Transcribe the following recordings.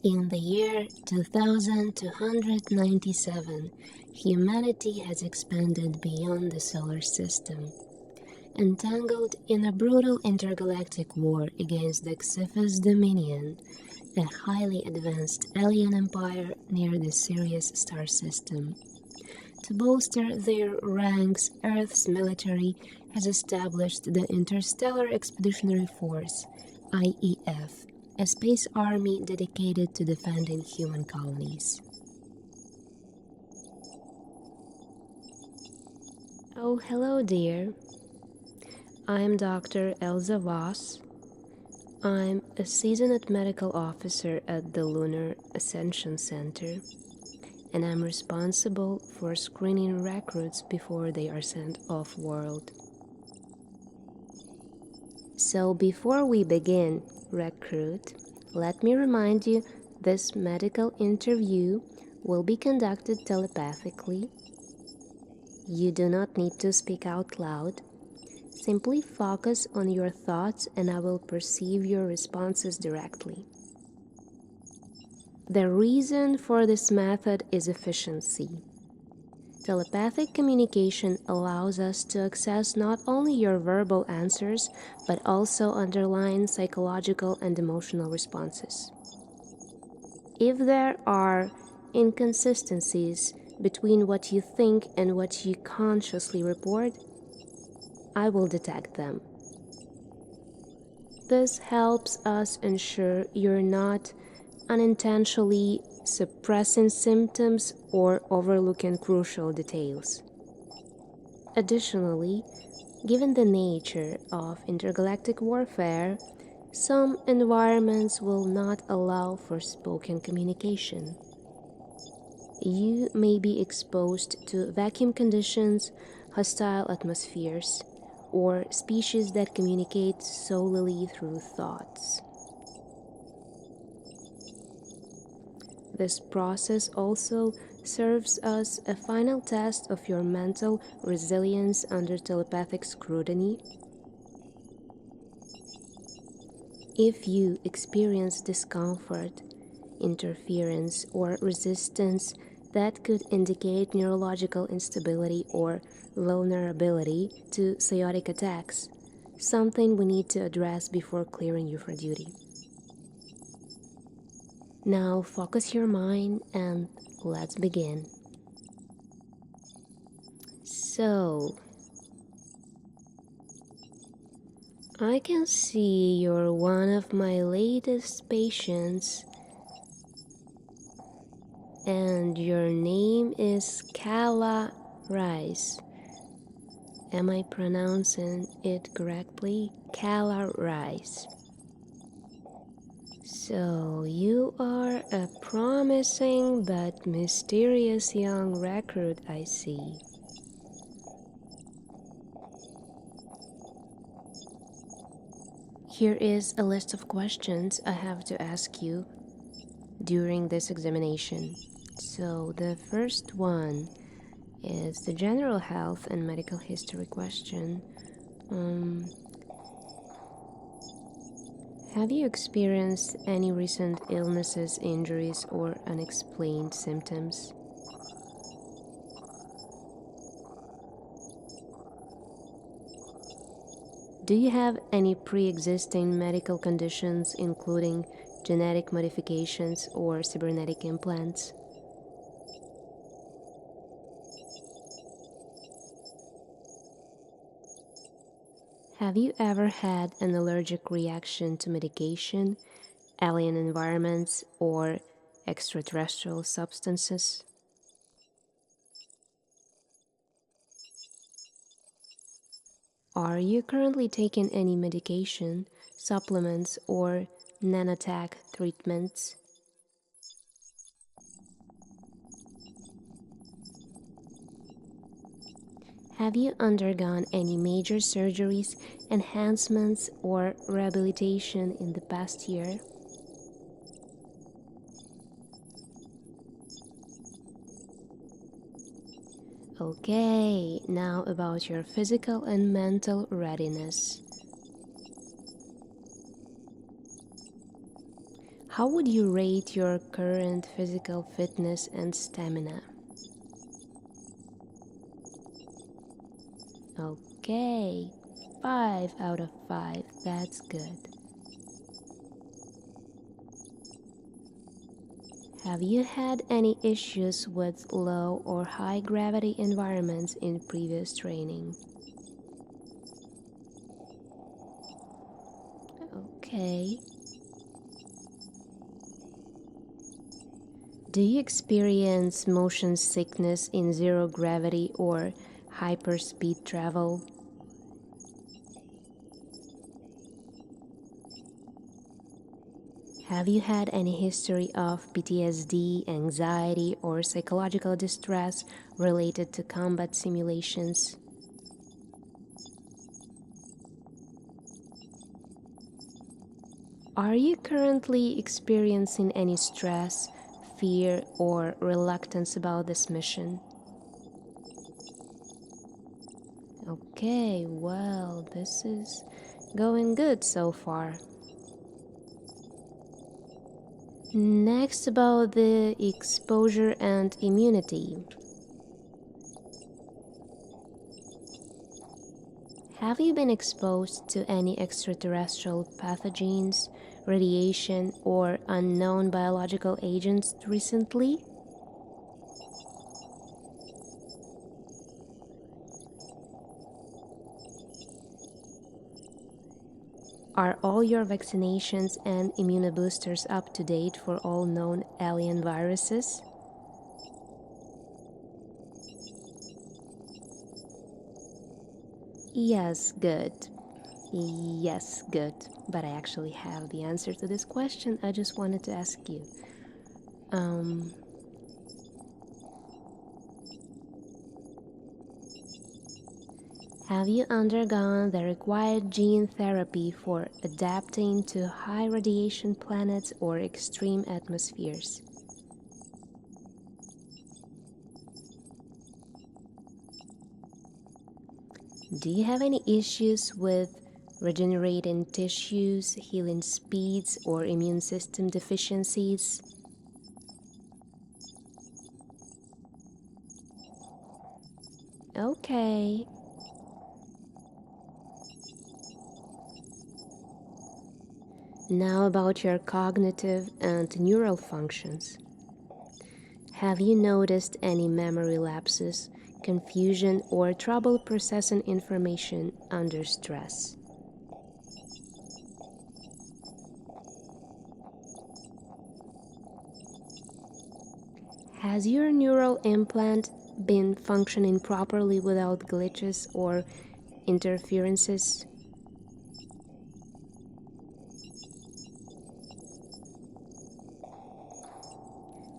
In the year 2297, humanity has expanded beyond the solar system, entangled in a brutal intergalactic war against the Xifas Dominion, a highly advanced alien empire near the Sirius star system. To bolster their ranks, Earth's military has established the Interstellar Expeditionary Force, IEF, a space army dedicated to defending human colonies. Oh, hello, dear. I'm Dr. Elsa Voss. I'm a seasoned medical officer at the Lunar Ascension Center, and I'm responsible for screening recruits before they are sent off-world. So before we begin, recruit, let me remind you this medical interview will be conducted telepathically. You do not need to speak out loud. Simply focus on your thoughts and I will perceive your responses directly. The reason for this method is efficiency. Telepathic communication allows us to access not only your verbal answers, but also underlying psychological and emotional responses. If there are inconsistencies between what you think and what you consciously report, I will detect them. This helps us ensure you're not unintentionally suppressing symptoms or overlooking crucial details. Additionally, given the nature of intergalactic warfare, some environments will not allow for spoken communication. You may be exposed to vacuum conditions, hostile atmospheres, or species that communicate solely through thoughts. This process also serves as a final test of your mental resilience under telepathic scrutiny. If you experience discomfort, interference, or resistance that could indicate neurological instability or vulnerability to psionic attacks, something we need to address before clearing you for duty. Now focus your mind and let's begin. So, I can see you're one of my latest patients, and your name is Kala Rice. Am I pronouncing it correctly? Kala Rice. So, you are a promising but mysterious young recruit, I see. Here is a list of questions I have to ask you during this examination. So, the first one is the general health and medical history question. Have you experienced any recent illnesses, injuries, or unexplained symptoms? Do you have any pre-existing medical conditions, including genetic modifications or cybernetic implants? Have you ever had an allergic reaction to medication, alien environments, or extraterrestrial substances? Are you currently taking any medication, supplements, or nanotech treatments? Have you undergone any major surgeries, enhancements, or rehabilitation in the past year? Okay, now about your physical and mental readiness. How would you rate your current physical fitness and stamina? Okay, 5 out of 5. That's good. Have you had any issues with low or high gravity environments in previous training? Okay. Do you experience motion sickness in zero gravity or hyperspeed travel? Have you had any history of PTSD, anxiety, or psychological distress related to combat simulations? Are you currently experiencing any stress, fear, or reluctance about this mission? Okay, well, this is going good so far. Next, about the exposure and immunity. Have you been exposed to any extraterrestrial pathogens, radiation, or unknown biological agents recently? Are all your vaccinations and immunoboosters up to date for all known alien viruses? Yes, good. Yes, good. But I actually have the answer to this question. I just wanted to ask you. Um, have you undergone the required gene therapy for adapting to high radiation planets or extreme atmospheres? Do you have any issues with regenerating tissues, healing speeds, or immune system deficiencies? Okay. Now about your cognitive and neural functions. Have you noticed any memory lapses, confusion, or trouble processing information under stress? Has your neural implant been functioning properly without glitches or interferences?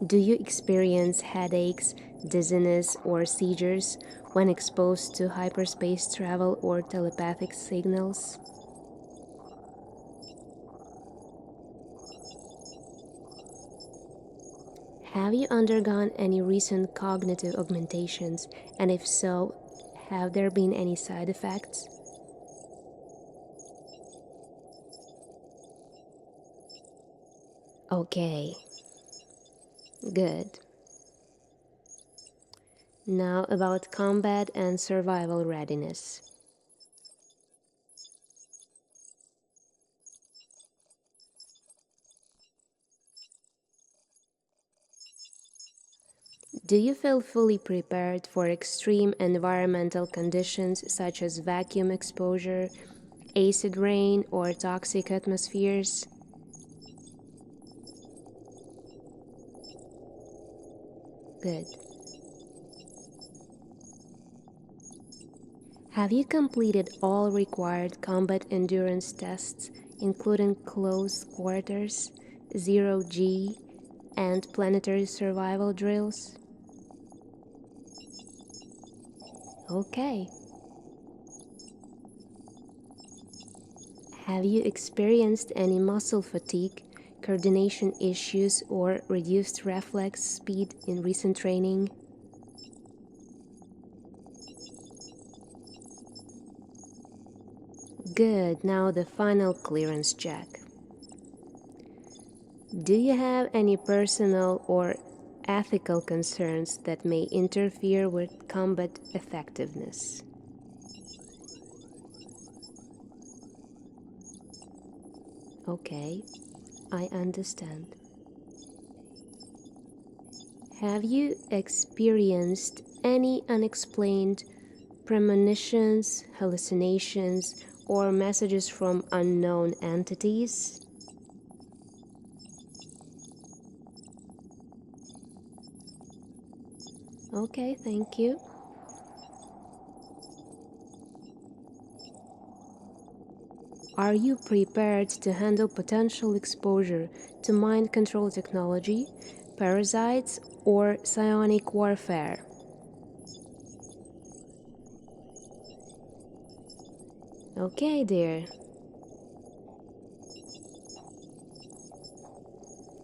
Do you experience headaches, dizziness, or seizures when exposed to hyperspace travel or telepathic signals? Have you undergone any recent cognitive augmentations, and if so, have there been any side effects? Okay, good. Now about combat and survival readiness. Do you feel fully prepared for extreme environmental conditions such as vacuum exposure, acid rain, or toxic atmospheres? Good. Have you completed all required combat endurance tests, including close quarters, zero-G, and planetary survival drills? Okay. Have you experienced any muscle fatigue, coordination issues, or reduced reflex speed in recent training? Good, now the final clearance check. Do you have any personal or ethical concerns that may interfere with combat effectiveness? Okay, I understand. Have you experienced any unexplained premonitions, hallucinations, or messages from unknown entities? Okay, thank you. Are you prepared to handle potential exposure to mind control technology, parasites, or psionic warfare? Okay, dear.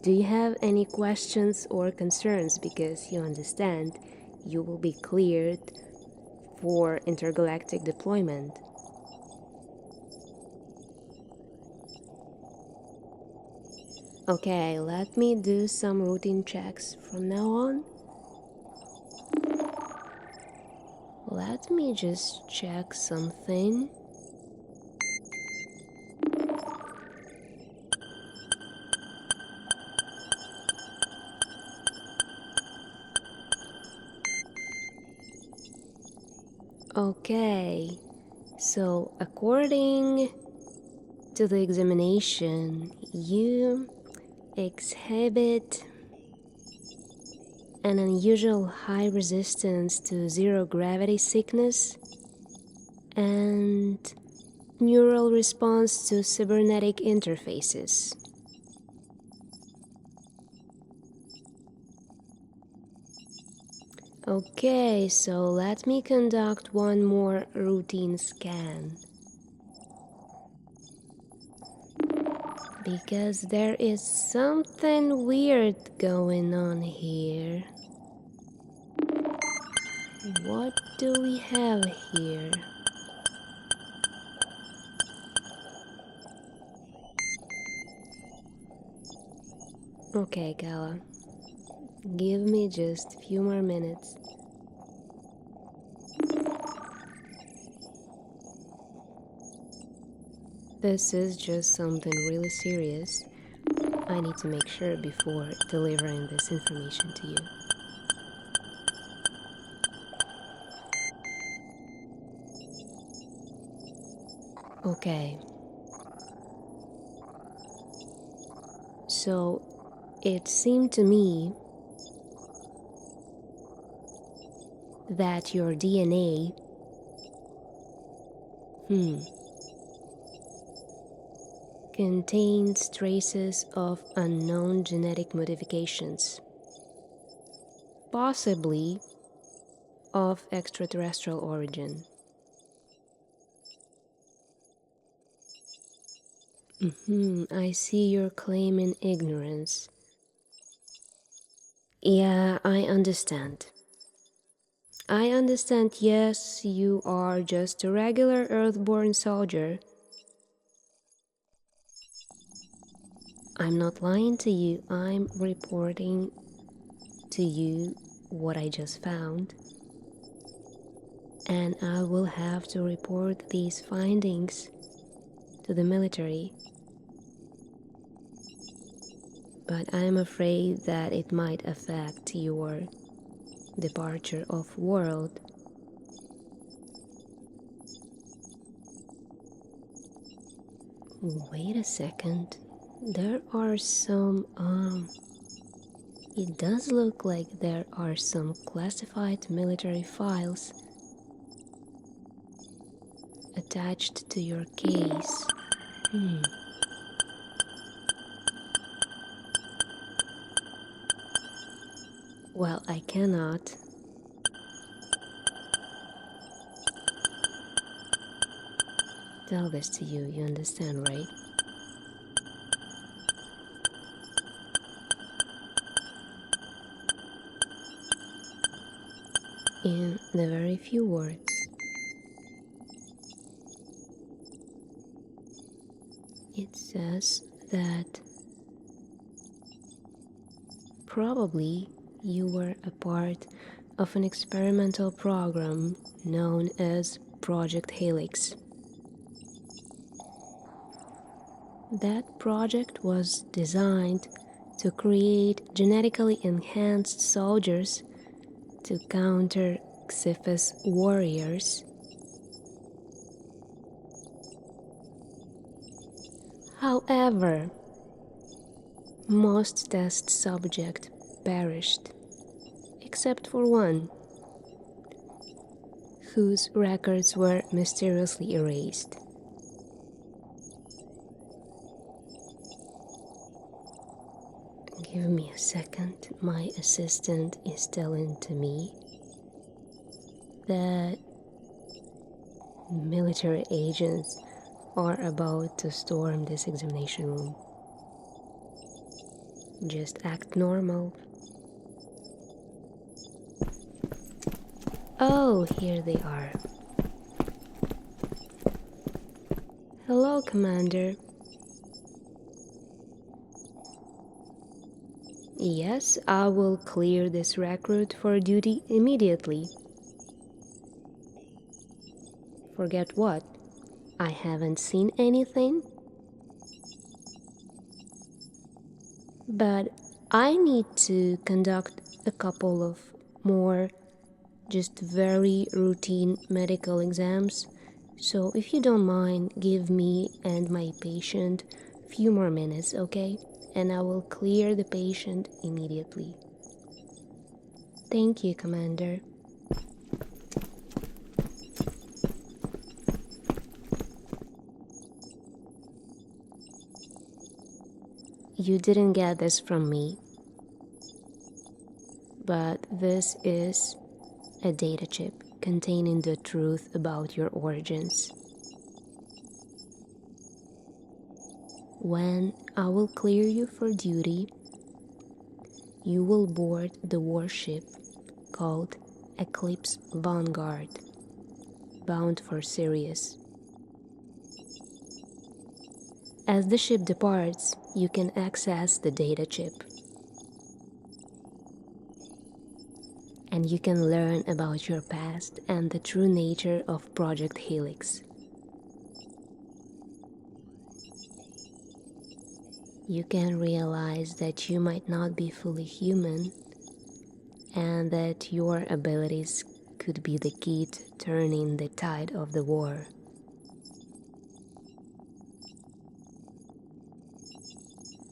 Do you have any questions or concerns? Because you understand you will be cleared for intergalactic deployment. Okay, let me do some routine checks from now on. Let me just check something. Okay, so according to the examination, you exhibit an unusual high resistance to zero gravity sickness and neural response to cybernetic interfaces. Okay, so let me conduct one more routine scan. Because there is something weird going on here. What do we have here? Okay, Gala. Give me just a few more minutes. This is just something really serious. I need to make sure before delivering this information to you. Okay. So, it seemed to me that your DNA contains traces of unknown genetic modifications, possibly of extraterrestrial origin. I see you're claiming ignorance. Yeah, I understand. Yes, you are just a regular Earthborn soldier. I'm not lying to you, I'm reporting to you what I just found. And I will have to report these findings to the military. But I'm afraid that it might affect your departure of world. Wait a second. There are some, it does look like there are some classified military files attached to your case. Well, I cannot tell this to you, you understand, right? In the very few words, it says that Probably you were a part of an experimental program known as Project Helix. That project was designed to create genetically enhanced soldiers to counter Xifas warriors. However, most test subjects perished, except for one, whose records were mysteriously erased. Give me a second, my assistant is telling to me that military agents are about to storm this examination room. Just act normal. Oh, here they are. Hello, Commander. Yes, I will clear this recruit for duty immediately. Forget what? I haven't seen anything. But I need to conduct a couple of more just very routine medical exams. So if you don't mind, give me and my patient a few more minutes, okay? And I will clear the patient immediately. Thank you, Commander. You didn't get this from me, but this is a data chip containing the truth about your origins. When I will clear you for duty, you will board the warship called Eclipse Vanguard, bound for Sirius. As the ship departs, you can access the data chip, and you can learn about your past and the true nature of Project Helix. You can realize that you might not be fully human, and that your abilities could be the key to turning the tide of the war.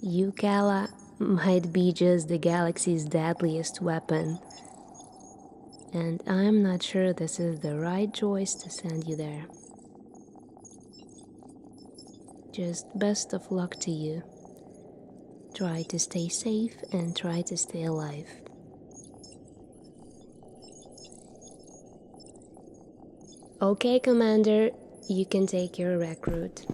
Ukala might be just the galaxy's deadliest weapon, and I'm not sure this is the right choice to send you there. Just best of luck to you. Try to stay safe and try to stay alive. Okay, Commander, you can take your recruit.